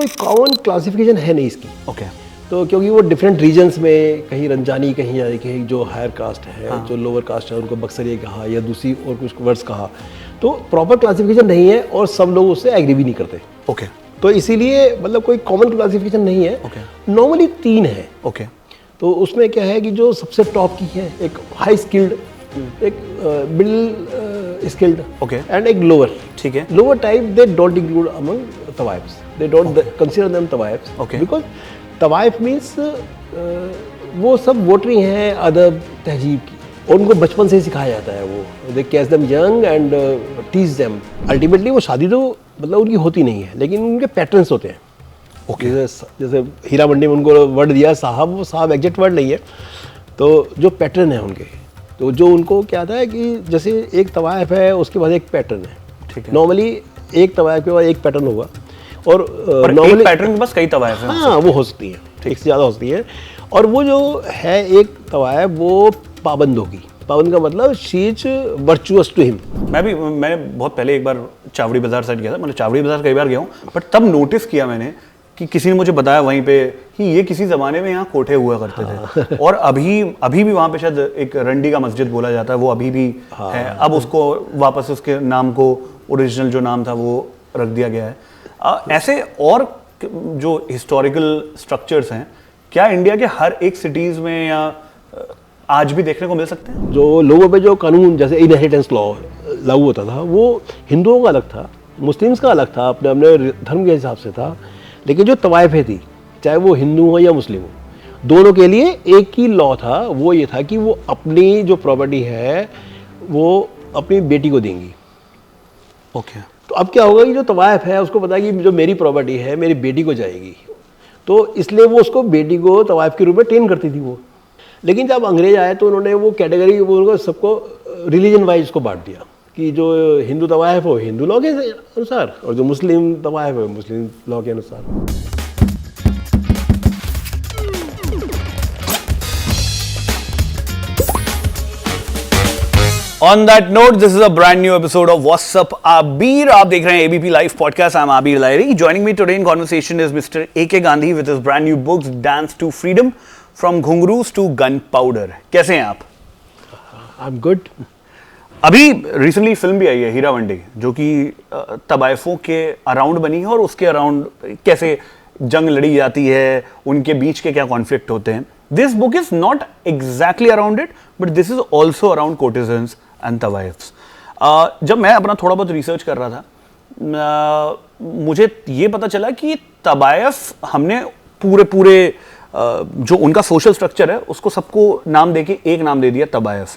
कोई common classification है नहीं इसकी। ओके। तो क्योंकि वो डिफरेंट रीजन्स में, कहीं रंजानी, कहीं यानी कहीं जो हायर कास्ट है, जो लोअर कास्ट है उनको बक्सरिया कहा या दूसरी और कुछ वर्ड्स कहा, तो प्रॉपर क्लासिफिकेशन नहीं है और सब लोग उससे एग्री भी नहीं करते। ओके। तो इसीलिए मतलब कोई कॉमन क्लासिफिकेशन नहीं है। नॉर्मली 3 है। ओके। तो उसमें क्या है कि जो सबसे टॉप की है, एक हाई स्किल्ड, एक मिडिल स्किल्ड, एंड एक लोअर। ठीक है। Lower type they don't include among tawaifs, they don't consider them tawaifs, because tawaif means वो सब वोटरी हैं अदब तहजीब की, और उनको बचपन से ही सिखाया जाता है। वो they catch them young and teach them. Ultimately वो शादी तो मतलब उनकी होती नहीं है, लेकिन उनके पैटर्न्स होते हैं। जैसे हीरा मंडी में उनको वर्ड दिया साहब, वो साहब एग्जैक्ट वर्ड नहीं है, तो जो पैटर्न है उनके, तो जो उनको क्या था है कि जैसे एक तवाइफ है उसके बाद एक पैटर्न है। ठीक है। नॉर्मली एक तवाइफ के बाद एक पैटर्न होगा, और नॉर्मली एक पैटर्न के पास कई तवाइफ हैं। हाँ, वो हो सकती है, एक से ज़्यादा हो सकती है। और वो जो है एक तवाइफ वो पाबंद होगी। पाबंद का मतलब she is virtuous to him. मैंने बहुत पहले एक बार चावड़ी बाजार साइड गया था, मतलब चावड़ी बाजार कई बार गया हूँ, बट तब नोटिस किया मैंने कि किसी ने मुझे बताया वहीं पे कि ये किसी ज़माने में यहाँ कोठे हुआ करते थे। और अभी भी वहाँ पे शायद एक रंडी का मस्जिद बोला जाता है, वो अभी भी है। अब उसको वापस उसके नाम को, ओरिजिनल जो नाम था वो रख दिया गया है। ऐसे और जो हिस्टोरिकल स्ट्रक्चर्स हैं, क्या इंडिया के हर एक सिटीज़ में या आज भी देखने को मिल सकते हैं? जो लोगों पे जो कानून जैसे इनहेरिटेंस लॉ लागू होता था, वो हिंदुओं का अलग था, मुस्लिम्स का अलग था, अपने अपने धर्म के हिसाब से था। लेकिन जो तवाइफें थी, चाहे वो हिंदू हो या मुस्लिम हो, दोनों के लिए एक ही लॉ था। वो ये था कि वो अपनी जो प्रॉपर्टी है वो अपनी बेटी को देंगी। ओके। तो अब क्या होगा कि जो तवाइफ है उसको पता है कि जो मेरी प्रॉपर्टी है मेरी बेटी को जाएगी, तो इसलिए वो उसको बेटी को तवाइफ के रूप में ट्रेन करती थी वो। लेकिन जब अंग्रेज आए तो उन्होंने वो कैटेगरी वो सबको रिलीजन वाइज उसको बांट दिया कि जो हिंदू तवाइफ हो हिंदू लॉ के अनुसार, और जो मुस्लिम तवाइफ है मुस्लिम लॉ के अनुसार। On that note, this is a brand new episode of What's Up Abir. आप देख रहे हैं ABP Live Podcast. I'm Abir Lahiri. Joining me today in conversation is Mr. A.K. Gandhi with his brand new books, Dance to Freedom, From Ghungroos to Gunpowder. कैसे हैं आप? I'm good. अभी recently film भी आई है हीरा मंडी, जो कि तवाइफों के around बनी है और उसके अराउंड कैसे जंग लड़ी जाती है, उनके बीच के क्या कॉन्फ्लिक्ट होते हैं। This book is not exactly around it, but this is also around courtesans and tawaifs. जब मैं अपना थोड़ा बहुत रिसर्च कर रहा था, मुझे ये पता चला कि तवाइफ हमने पूरे जो उनका सोशल स्ट्रक्चर है उसको सबको नाम देके एक नाम दे दिया तवाइफ,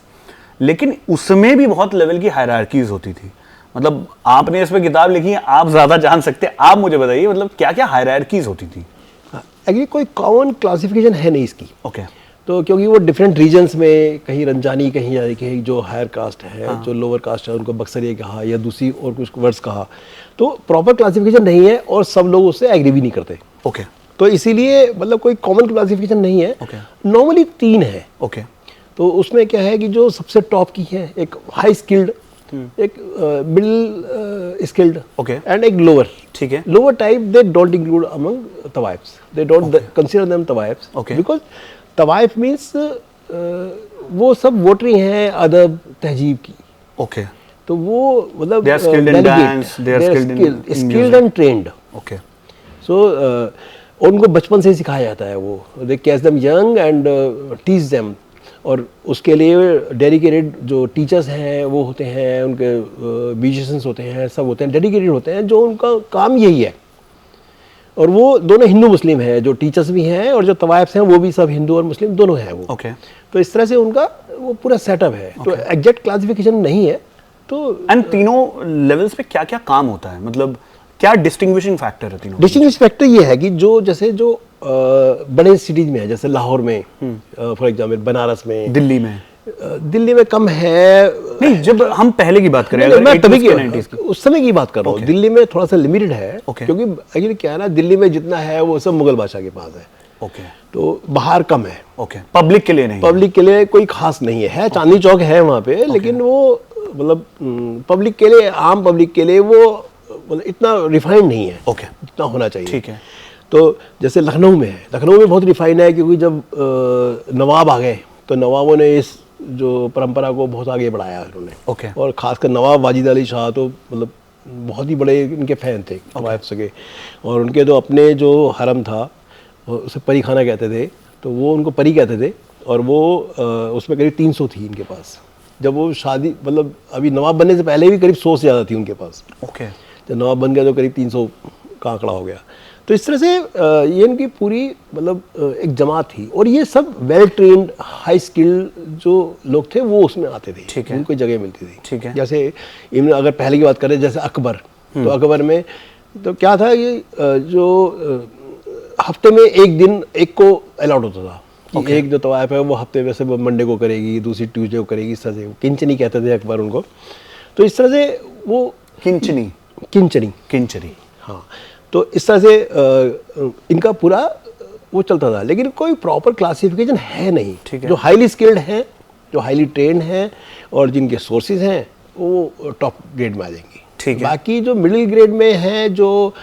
लेकिन उसमें भी बहुत लेवल की हायरार्कीज होती थी। मतलब आपने इस पे किताब लिखी है, आप ज्यादा जान सकते हैं, आप मुझे बताइए मतलब क्या क्या हायरार्कीज होती थी? एक्चुअली कोई कॉमन क्लासिफिकेशन है नहीं इसकी। ओके। तो क्योंकि वो डिफरेंट रीजन्स में, कहीं रंजानी, कहीं यानी कहीं जो हायर कास्ट है, जो लोअर कास्ट है उनको बक्सरिया कहा या दूसरी और कुछ वर्ड्स कहा, तो प्रॉपर क्लासिफिकेशन नहीं है और सब लोग उससे एग्री भी नहीं करते। ओके। तो इसीलिए मतलब कोई कॉमन क्लासिफिकेशन नहीं है। नॉर्मली 3 है। ओके। तो उसमें क्या है कि जो सबसे टॉप की है, एक हाई स्किल्ड, एक मिडिल स्किल्ड, एंड एक लोअर। ठीक है। Lower type they don't include among tawaifs, they don't consider them tawaifs, because tawaif means वो सब वोटरी हैं अदब तहजीब की। ओके। तो वो मतलब they are skilled in dance, they are skilled and trained. Okay. So उनको बचपन से ही सिखाया जाता है। वो they catch them young and teach them, और उसके लिए डेडिकेटेड जो टीचर्स हैं वो होते हैं, उनके म्यूजिशियंस होते हैं, सब होते हैं, डेडिकेटेड होते हैं, जो उनका काम यही है। और वो दोनों हिंदू मुस्लिम हैं, जो टीचर्स भी हैं और जो तवाइफ्स हैं वो भी सब हिंदू और मुस्लिम दोनों हैं वो। तो इस तरह से उनका वो पूरा सेटअप है। तो एग्जैक्ट क्लासिफिकेशन नहीं है। तो एंड तीनों लेवल्स पे क्या क्या काम होता है, मतलब क्या डिस्टिंग्विशिंग फैक्टर है तीनों? डिस्टिंग्विशिंग फैक्टर ये है कि जो जैसे जो बड़े सिटीज में है, जैसे लाहौर में फॉर एग्जांपल, बनारस में, दिल्ली में कम है। नहीं, जब हम पहले की बात करें, मैं तभी की उस समय की बात कर रहा हूँ। दिल्ली में थोड़ा सा लिमिटेड है, क्योंकि एक्चुअली क्या है ना, दिल्ली में जितना है वो सब मुगल बादशाह के पास है। तो बाहर कम है। पब्लिक के लिए नहीं, पब्लिक के लिए कोई खास नहीं है। चांदनी चौक है वहाँ पे, लेकिन वो मतलब पब्लिक के लिए, आम पब्लिक के लिए वो मतलब इतना रिफाइंड नहीं है जितना होना चाहिए। ठीक है। तो जैसे लखनऊ में है, लखनऊ में बहुत रिफाइन है क्योंकि जब नवाब आ गए तो नवाबों ने इस जो परंपरा को बहुत आगे बढ़ाया उन्होंने। ओके। और खासकर नवाब वाजिद अली शाह तो मतलब बहुत ही बड़े इनके फ़ैन थे तवाइफ के, और उनके तो अपने जो हरम था उसे परी खाना कहते थे, तो वो उनको परी कहते थे, और वो उसमें करीब 300 थी इनके पास। जब वो शादी मतलब अभी नवाब बनने से पहले भी करीब 100 से ज़्यादा थी उनके पास। ओके। जब नवाब बन गया तो करीब 300 का आंकड़ा हो गया। तो इस तरह से ये इनकी पूरी मतलब एक जमात थी, और ये सब वेल ट्रेन्ड हाई स्किल्ड जो लोग थे वो उसमें आते थे। ठीक है। उनको जगह मिलती थी। ठीक है। जैसे इनमें अगर पहले की बात करें, जैसे अकबर, तो अकबर में तो क्या था, ये जो हफ्ते में एक दिन एक को अलाउड होता था कि एक जो तवाइफ है वो हफ्ते में से वो मंडे को करेगी, दूसरी ट्यूसडे को करेगी, इस तरह से किंचनी कहते थे अकबर उनको। तो इस तरह से वो किंचनी, हाँ, तो इस तरह से इनका पूरा वो चलता था, लेकिन कोई प्रॉपर क्लासिफिकेशन है नहीं। ठीक है। जो हाईली स्किल्ड हैं, जो हाईली ट्रेंड हैं और जिनके सोर्सेज हैं वो टॉप ग्रेड में आ जाएंगी। ठीक है। बाकी जो मिडिल ग्रेड में हैं, जो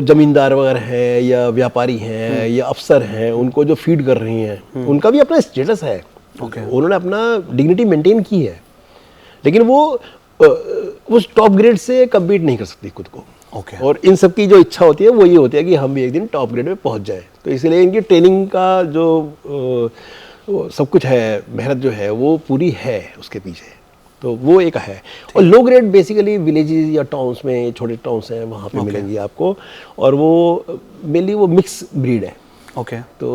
जमींदार वगैरह हैं या व्यापारी हैं या अफसर हैं, उनको जो फीड कर रही हैं, उनका भी अपना स्टेटस है। उन्होंने अपना डिग्निटी मेंटेन की है, लेकिन वो उस टॉप ग्रेड से कम्पीट नहीं कर सकती खुद को। और इन सब की जो इच्छा होती है वो ये होती है कि हम भी एक दिन टॉप ग्रेड में पहुंच जाए। तो इसलिए इनकी ट्रेनिंग का जो सब कुछ है, मेहनत जो है वो पूरी है उसके पीछे, तो वो एक है। और लो ग्रेड बेसिकली विलेजेस या टाउन्स में, छोटे टाउन्स हैं वहाँ पे मिलेंगी आपको, और वो मेनली वो मिक्स ब्रीड है। ओके। तो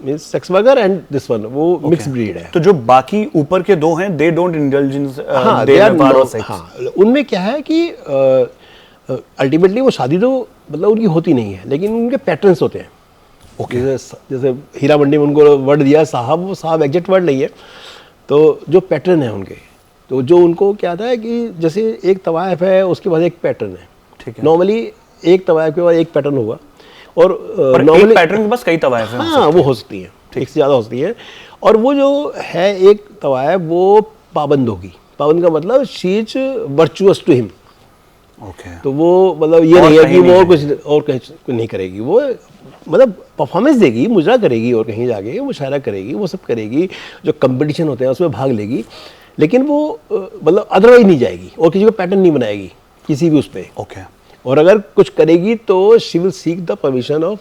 means sex worker and this one वो मिक्स ब्रीड है। तो जो बाकी ऊपर के दो हैं they don't indulge in sex. हाँ, उनमें क्या है कि अल्टीमेटली वो शादी तो मतलब उनकी होती नहीं है, लेकिन उनके पैटर्न्स होते हैं। ओके। जैसे हीरा मंडी में उनको वर्ड दिया साहब, वो साहब एग्जैक्ट वर्ड नहीं है, तो जो पैटर्न है उनके, तो जो उनको क्या था कि जैसे एक तवाइफ है उसके बाद एक पैटर्न है। ठीक है। नॉर्मली एक तवाइफ के बाद एक पैटर्न होगा, और नॉर्मली पैटर्न के पास कई तवाइफ हैं। हाँ, वो हो सकती है, एक से ज़्यादा हो सकती है। और वो जो है एक तवाइफ वो पाबंद होगी। पाबंद का मतलब she is virtuous to him. Okay. तो वो मतलब ये नहीं है कि वो और कुछ नहीं करेगी, वो मतलब परफॉर्मेंस देगी, मुजरा करेगी और कहीं जाके मुशायरा करेगी, वो सब करेगी, जो कंपटीशन होते हैं उसमें भाग लेगी, लेकिन वो मतलब अदरवाइज नहीं जाएगी और किसी को पैटर्न नहीं बनाएगी किसी भी उस पर। ओके। और अगर कुछ करेगी तो she will seek the permission of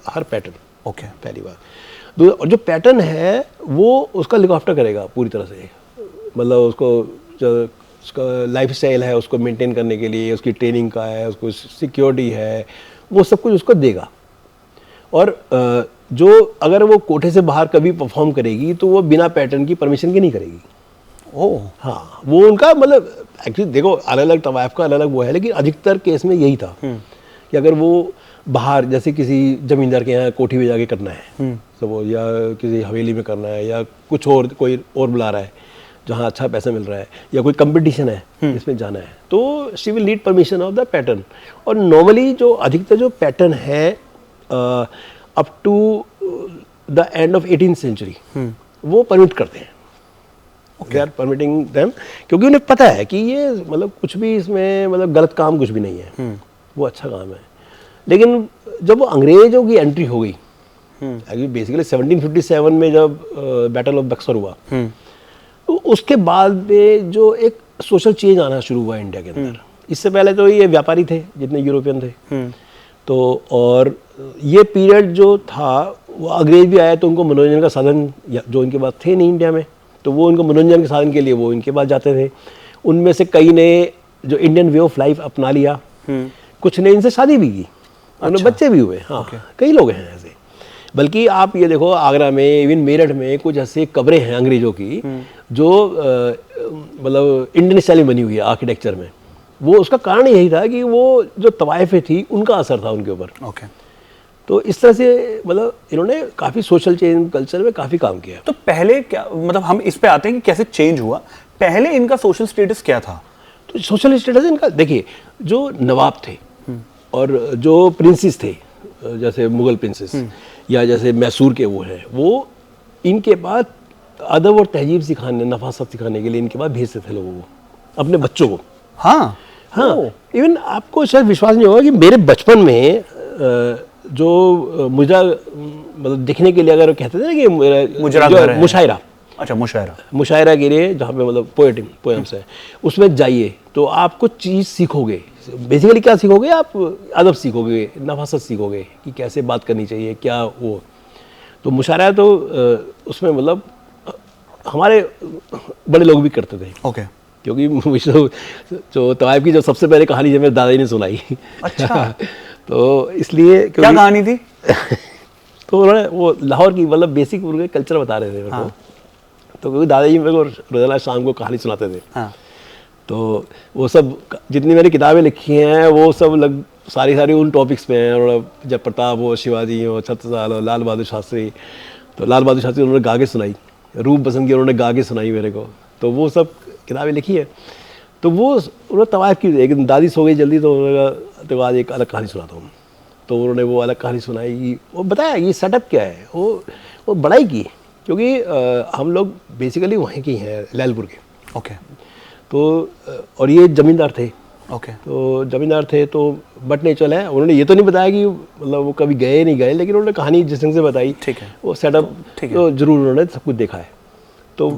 her pattern. Okay. पहली बात। और जो पैटर्न है वो उसका लुक आफ्टर करेगा पूरी तरह से, मतलब उसको जो उसका लाइफ स्टाइल है उसको मेंटेन करने के लिए, उसकी ट्रेनिंग का है, उसको सिक्योरिटी है, वो सब कुछ उसको देगा। और जो अगर वो कोठे से बाहर कभी परफॉर्म करेगी तो वो बिना पैटर्न की परमिशन की नहीं करेगी। ओह हाँ, वो उनका मतलब एक्चुअली देखो अलग अलग तवाइफ का अलग अलग वो है, लेकिन अधिकतर केस में यही था कि अगर वो बाहर जैसे किसी जमींदार के यहाँ कोठी में जाके करना है तो वो, या किसी हवेली में करना है, या कुछ और कोई और बुला रहा है जहाँ अच्छा पैसा मिल रहा है, या कोई कंपटीशन है इसमें जाना है, तो she will need permission of the pattern. और नॉर्मली जो अधिकतर जो पैटर्न है up to the end of 18th century वो परमिट करते हैं। दे आर परमिटिंग देम, क्योंकि उन्हें पता है कि ये मतलब कुछ भी इसमें मतलब गलत काम कुछ भी नहीं है, वो अच्छा काम है। लेकिन जब वो अंग्रेजों की एंट्री हो गई, बेसिकली 1757 में जब बैटल ऑफ बक्सर हुआ, तो उसके बाद में जो एक सोशल चेंज आना शुरू हुआ इंडिया के अंदर। इससे पहले तो ये व्यापारी थे जितने यूरोपियन थे, तो और ये पीरियड जो था वो अंग्रेज भी आए तो उनको मनोरंजन का साधन जो इनके पास थे नहीं इंडिया में, तो वो उनको मनोरंजन के साधन के लिए वो इनके पास जाते थे। उनमें से कई ने जो इंडियन वे ऑफ लाइफ अपना लिया, कुछ ने इनसे शादी भी की, उनमें बच्चे भी हुए। हाँ, कई लोग हैं ऐसे। बल्कि आप ये देखो आगरा में, इवन मेरठ में कुछ ऐसे कब्रें हैं अंग्रेजों की जो मतलब इंडियन स्टाइल में बनी हुई है आर्किटेक्चर में। वो उसका कारण यही था कि वो जो तवाइफें थी उनका असर था उनके ऊपर। ओके। तो इस तरह से मतलब इन्होंने काफ़ी सोशल चेंज कल्चर में काफ़ी काम किया। तो पहले क्या मतलब हम इस पे आते हैं कि कैसे चेंज हुआ, पहले इनका सोशल स्टेटस क्या था? तो सोशल स्टेटस इनका देखिए, जो नवाब थे और जो प्रिंसेस थे, जैसे मुगल प्रिंसेस या जैसे मैसूर के वो हैं, वो इनके पास अदब और तहजीब सिखाने, नफासत सिखाने के लिए इनके पास भेजते थे लोगों को, अपने बच्चों को। हाँ हाँ, इवन आपको शायद विश्वास नहीं होगा कि मेरे बचपन में जो मुजरा मतलब दिखने के लिए अगर कहते थे ना कि मुजरा जो घर है। मुशायरा, अच्छा, मुशायरा। मुशायरा के लिए जहाँ पे मतलब पोएम्स है, उसमें जाइए तो आप कुछ चीज़ सीखोगे। बेसिकली क्या सीखोगे आप? अदब सीखोगे, नफासत सीखोगे कि कैसे बात करनी चाहिए, क्या वो। तो मुशायरा तो उसमें मतलब हमारे बड़े लोग भी करते थे, ओके। क्योंकि मुझे जो तवाइफ की जो सबसे पहले कहानी जब मेरे दादाजी ने सुनाई। अच्छा। तो इसलिए क्या कहानी थी? तो उन्होंने वो लाहौर की मतलब बेसिक उनके कल्चर बता रहे थे मेरे को। तो क्योंकि दादाजी मेरे को रोज़ाना शाम को कहानी सुनाते थे। हाँ। तो वो सब जितनी मैंने किताबें लिखी हैं वो सब सारी उन टॉपिक्स पे हैं। और जब प्रताप हो, शिवाजी हो, छत्रसाल हो, लाल बहादुर शास्त्री, तो लाल बहादुर शास्त्री उन्होंने गा के सुनाई, रूप बसंत की उन्होंने गा के सुनाई मेरे को। तो वो सब किताबें लिखी है। तो वो उन्होंने तवाइफ की एक दिन दादी सो गई जल्दी, तो उन्होंने तो आज एक अलग कहानी सुनाता हूँ। तो उन्होंने वो अलग कहानी सुनाई, वो बताया ये सेटअप क्या है। वो बड़ाई की, क्योंकि हम लोग बेसिकली वहीं के हैं, लैलपुर के। ओके। तो और ये ज़मींदार थे। ओके। तो ज़मींदार थे तो बट नेचुरल है। उन्होंने ये तो नहीं बताया कि मतलब वो कभी गए नहीं गए, लेकिन उन्होंने कहानी जिस ढंग से बताई, ठीक है, वो सेटअप ठीक है। तो जरूर उन्होंने सब कुछ देखा है। तो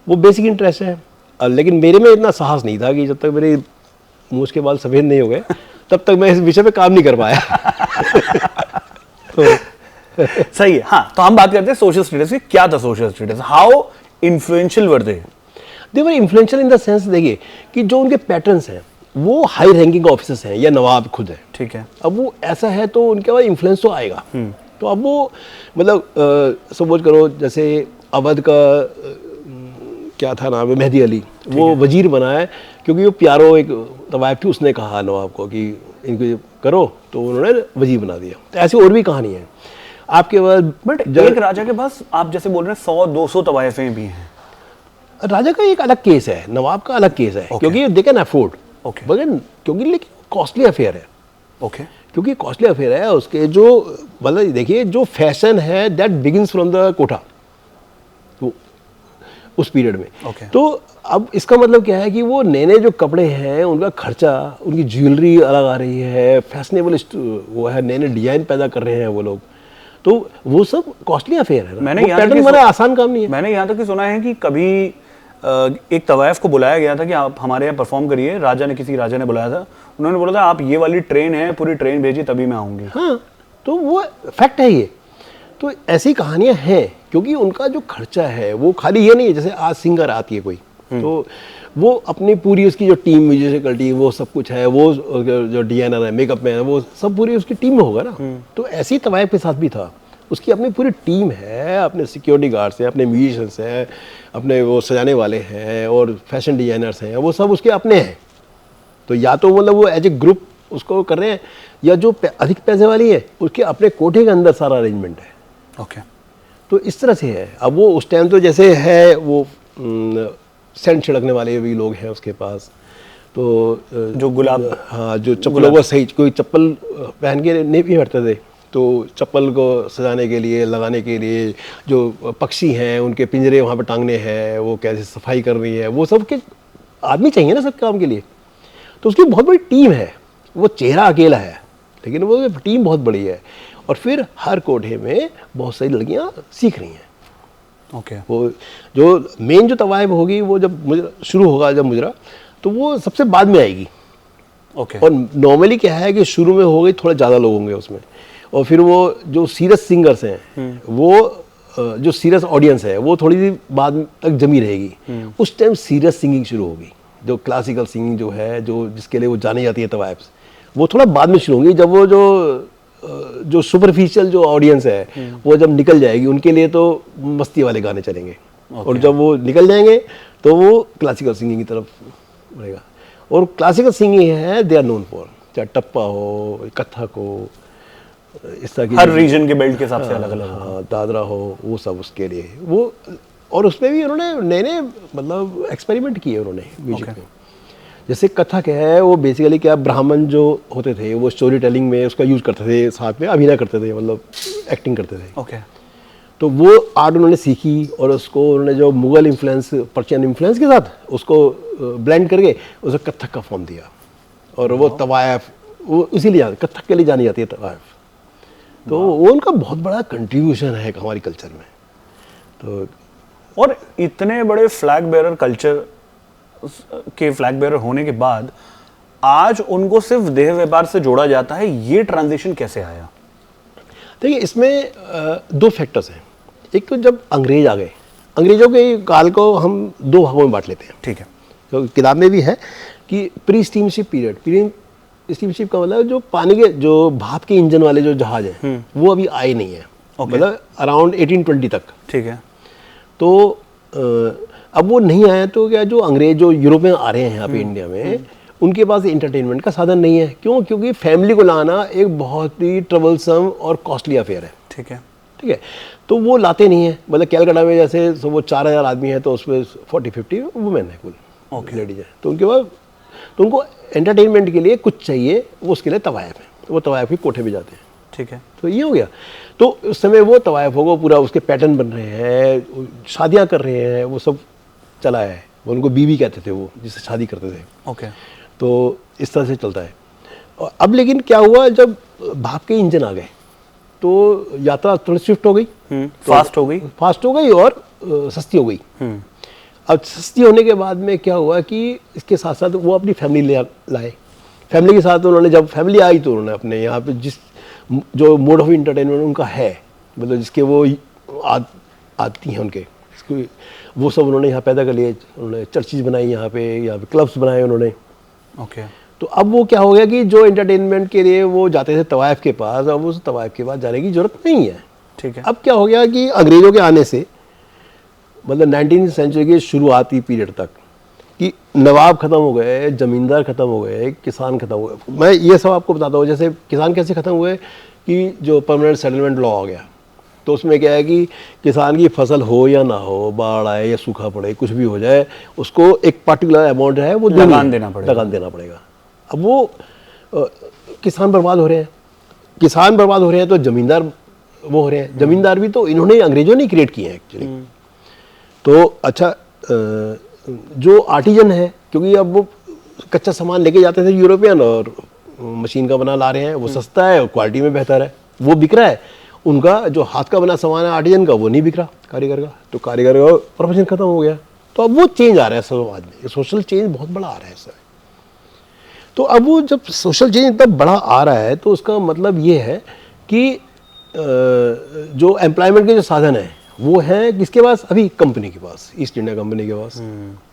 वो बेसिक इंटरेस्ट है। लेकिन मेरे में इतना साहस नहीं था कि जब तक मेरे मूछ के बाल सफ़ेद नहीं हो गए तब तक मैं इस विषय पे काम नहीं कर पाया। तो सही है। हाँ, तो हम बात करते हैं सोशल स्टेटस की। क्या था social status? How influential were they? They were influential in the sense, देखिए कि जो उनके पैटर्न्स हैं वो हाई रैंकिंग ऑफिसर्स हैं या नवाब खुद है। ठीक है। अब वो ऐसा है तो उनके पास इन्फ्लुएंस तो आएगा। तो अब वो मतलब सपोज करो जैसे अवध का क्या था नाम है, मेहदी अली, वो वजीर बना है क्योंकि वो प्यारो एक तवाइफ थी, उसने कहा नवाब को कि इनको करो, तो उन्होंने वजीर बना दिया। तो ऐसी और भी कहानी है आपके पास। बट एक राजा के पास आप जैसे बोल रहे हैं 100-200 तवाइफें भी हैं। राजा का एक अलग केस है, नवाब का अलग केस है। क्योंकि दे कैन अफोर्ड, मगर क्योंकि लेकिन कॉस्टली अफेयर है। ओके। क्योंकि कॉस्टली अफेयर है, उसके जो मतलब देखिए जो फैशन है दैट बिगिंस फ्रॉम द कोठा, तो उस पीरियड में। तो अब इसका मतलब क्या है कि वो नए जो कपड़े हैं उनका खर्चा, उनकी ज्वेलरी अलग आ रही है, फैशनेबल वो है, नए डिजाइन पैदा कर रहे हैं वो लोग, तो वो सब कॉस्टली अफेयर है। मैंने आसान काम नहीं है। मैंने यहाँ तक कि सुना है कि कभी एक तवाइफ को बुलाया गया था कि आप हमारे यहाँ परफॉर्म करिए। किसी राजा ने बुलाया था, उन्होंने बोला था आप ये वाली ट्रेन है, पूरी ट्रेन भेजिए तभी मैं आऊँगी। हाँ, तो वो फैक्ट है ये। तो ऐसी कहानियां हैं क्योंकि उनका जो खर्चा है वो खाली ये नहीं है जैसे आज सिंगर आती है कोई, तो वो अपनी पूरी उसकी जो टीम, म्यूजिकल टीम, वो सब कुछ है, वो जो डिजाइनर है, मेकअप मैन है, वो सब पूरी उसकी टीम में होगा ना। तो ऐसी तवाइफ के साथ भी था, उसकी अपनी पूरी टीम है, अपने सिक्योरिटी गार्ड्स हैं, अपने म्यूजिशियंस हैं, अपने वो सजाने वाले हैं और फैशन डिजाइनर्स हैं, वो सब उसके अपने हैं। तो या तो मतलब वो एज ए ग्रुप उसको कर रहे हैं, या जो अधिक पैसे वाली है उसके अपने कोठे के अंदर सारा अरेंजमेंट है। ओके। तो इस तरह से है। अब वो उस टाइम तो जैसे है वो सेंट छिड़कने वाले भी लोग हैं उसके पास, तो जो गुलाब, हाँ, जो चप्पलों को सही, कोई चप्पल पहन के नहीं भी बैठते थे, तो चप्पल को सजाने के लिए, लगाने के लिए, जो पक्षी हैं उनके पिंजरे वहाँ पर टांगने हैं, वो कैसे सफाई करनी है, वो सब के आदमी चाहिए ना सब काम के लिए। तो उसकी बहुत बड़ी टीम है, वो चेहरा अकेला है लेकिन वो टीम बहुत बड़ी है। और फिर हर कोठे में बहुत सारी लड़कियां सीख रही हैं। ओके। वो जो मेन जो तवाइफ होगी वो जब मुजरा शुरू होगा, जब मुजरा, तो वो सबसे बाद में आएगी। ओके। और नॉर्मली क्या है कि शुरू में हो गई थोड़े ज़्यादा लोग होंगे उसमें, और फिर वो जो सीरियस सिंगर्स हैं वो जो सीरियस ऑडियंस है वो थोड़ी सी बाद तक जमी रहेगी। उस टाइम सीरियस सिंगिंग शुरू होगी, जो क्लासिकल सिंगिंग जो है, जो जिसके लिए वो जानी जाती है तवाइफ, वो थोड़ा बाद में शुरू होंगी। जब वो जो सुपरफिशियल जो ऑडियंस है वो जब निकल जाएगी, उनके लिए तो मस्ती वाले गाने चलेंगे। और जब वो निकल जाएंगे तो वो क्लासिकल सिंगिंग की तरफ बढ़ेगा। और क्लासिकल सिंगिंग है दे आर नोन फॉर, चाहे टप्पा हो, कथक हो, इस तरह की हर रीजन के बेल्ट के हिसाब से अलग अलग। हाँ, दादरा हो, वो सब उसके लिए वो। और उसमें भी उन्होंने नए नए मतलब एक्सपेरिमेंट किए उन्होंने म्यूजिक में। जैसे कथक है, वो बेसिकली क्या, ब्राह्मण जो होते थे वो स्टोरी टेलिंग में उसका यूज़ करते थे, साथ में अभिनय करते थे, मतलब एक्टिंग करते थे। ओके। तो वो आर्ट उन्होंने सीखी और उसको उन्होंने जो मुगल इन्फ्लुएंस, पर्शियन इन्फ्लुएंस के साथ उसको ब्लेंड करके उसे कथक का फॉर्म दिया। और वो तवायफ, वो इसीलिए कथक के लिए जानी जाती है तवायफ। तो वो उनका बहुत बड़ा कंट्रीब्यूशन है हमारी कल्चर में। तो और इतने बड़े फ्लैग बेरर कल्चर के फ्लैग बेरर होने के बाद आज उनको सिर्फ देह व्यापार से जोड़ा जाता है, ये ट्रांजिशन कैसे आया? देखिए इसमें दो फैक्टर्स हैं। एक तो जब अंग्रेज आ गए, अंग्रेजों के काल को हम दो भागों में बांट लेते हैं। ठीक है। तो किताब में भी है कि pre steamship period, pre steamship का मतलब जो पानी के जो भाप के इंजन वाले जो जहाज हैं वो अभी आए नहीं है, मतलब अराउंड 1820 तक। ठीक है। तो अब वो नहीं आया तो क्या जो अंग्रेज जो यूरोप में आ रहे हैं यहाँ पे इंडिया में, उनके पास इंटरटेनमेंट का साधन नहीं है। क्यों? क्योंकि फैमिली को लाना एक बहुत ही ट्रबलसम और कॉस्टली अफेयर है। ठीक है। ठीक है, तो वो लाते नहीं है। मतलब कैलकाटा में जैसे वो 4000 आदमी है तो उसमें 40-50 वुमेन है कुल, लेडीज है। तो उनके बाद तो उनको एंटरटेनमेंट के लिए कुछ चाहिए, वो उसके लिए तवायफ है, तो वो तवायफ के कोठे भी जाते हैं। ठीक है। तो ये हो गया। तो उस समय वो तवायफों को पूरा उसके पैटर्न बन रहे हैं, शादियां कर रहे हैं, वो सब चला है। वो उनको बीवी कहते थे, वो जिससे शादी करते थे। ओके। तो इस तरह से चलता है। और अब लेकिन क्या हुआ, जब भाप के इंजन आ गए तो यात्रा थोड़ी स्विफ्ट हो गई, फास्ट हो गई, फास्ट हो गई और सस्ती हो गई। अब सस्ती होने के बाद में क्या हुआ कि इसके साथ साथ वो अपनी फैमिली ले लाए। फैमिली के साथ उन्होंने, जब फैमिली आई तो उन्होंने अपने यहाँ पे जिस जो मोड ऑफ इंटरटेनमेंट उनका है, मतलब जिसके वो आती हैं उनके, वो सब उन्होंने यहाँ पैदा कर लिए। उन्होंने चर्चेज बनाई यहाँ पे क्लब्स बनाए उन्होंने। ओके। तो अब वो क्या हो गया कि जो एंटरटेनमेंट के लिए वो जाते थे तवायफ के पास, अब उस तवायफ के पास जाने की जरूरत नहीं है। ठीक है। अब क्या हो गया कि अंग्रेजों के आने से, मतलब 19वीं सेंचुरी के शुरुआती पीरियड तक, कि नवाब खत्म हो गए, जमींदार खत्म हो गए, किसान खत्म हो गए। मैं ये सब आपको बताता हूँ। जैसे किसान कैसे खत्म हुए कि जो परमानेंट सेटलमेंट लॉ आ गया, तो उसमें क्या है कि किसान की फसल हो या ना हो, बाढ़ आए या सूखा पड़े, कुछ भी हो जाए, उसको एक पर्टिकुलर अमाउंट है वो लगान देना पड़ेगा। अब वो किसान बर्बाद हो रहे हैं, किसान बर्बाद हो रहे हैं तो जमींदार वो हो रहे हैं। जमींदार भी तो इन्होंने, अंग्रेजों ने क्रिएट किए हैं एक्चुअली। तो अच्छा, जो आर्टिजन है, क्योंकि अब वो कच्चा सामान लेके जाते थे यूरोपियन और मशीन का बना ला रहे हैं, वो सस्ता है और क्वालिटी में बेहतर है, वो बिक रहा है। उनका जो हाथ का बना सामान है आर्टिजन का, वो नहीं बिक रहा, कारीगर का। तो कारीगर का प्रोफेशन खत्म हो गया। तो अब वो चेंज आ रहा है समाज में, सोशल चेंज बहुत बड़ा आ रहा है इसमें। तो अब वो जब सोशल चेंज इतना बड़ा आ रहा है तो उसका मतलब ये है कि जो एम्प्लॉयमेंट के जो साधन है वो है किसके पास? अभी कंपनी के पास, ईस्ट इंडिया कंपनी के पास,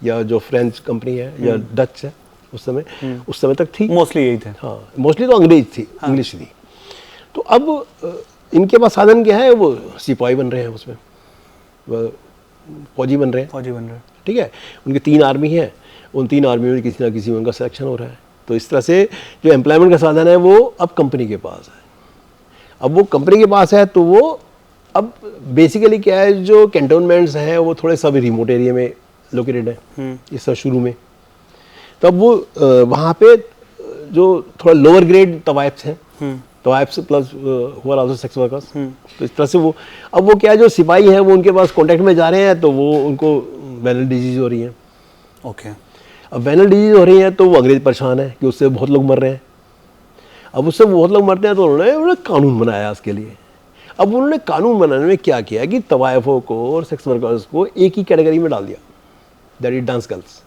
या जो फ्रेंच कंपनी है या डच है, उस समय तक थी। मोस्टली यही थे। हाँ, मोस्टली तो अंग्रेज थी, इंग्लिश थी। तो अब इनके पास साधन क्या है? वो सिपाही बन रहे हैं, उसमें फौजी बन रहे हैं। ठीक है, उनकी 3 आर्मी है, उन 3 आर्मी में किसी ना किसी में उनका सिलेक्शन हो रहा है। तो इस तरह से जो एम्प्लॉयमेंट का साधन है वो अब कंपनी के पास है। अब वो कंपनी के पास है तो वो अब बेसिकली क्या है, जो कैंटोनमेंट्स हैं वो थोड़े सब रिमोट एरिया में लोकेटेड है इस सब शुरू में। तो अब वो वहाँ पे जो थोड़ा लोअर ग्रेड तवायफ्स हैं, तवायफ्स प्लस हुआ आल्सो सेक्स वर्कर्स। तो इस तरह से वो, अब वो क्या है, जो सिपाही हैं वो उनके पास कॉन्टैक्ट में जा रहे हैं, तो वो उनको वेनल डिजीज हो रही है। ओके। अब वेनल डिजीज हो रही है तो वो अंग्रेज परेशान है कि उससे बहुत लोग मर रहे हैं। अब उससे बहुत लोग मरते हैं तो उन्होंने कानून बनाया उसके लिए। अब उन्होंने कानून बनाने में क्या किया कि तवायफों को और सेक्स वर्कर्स को एक ही कैटेगरी में डाल दिया, दैट इज डांस गर्ल्स।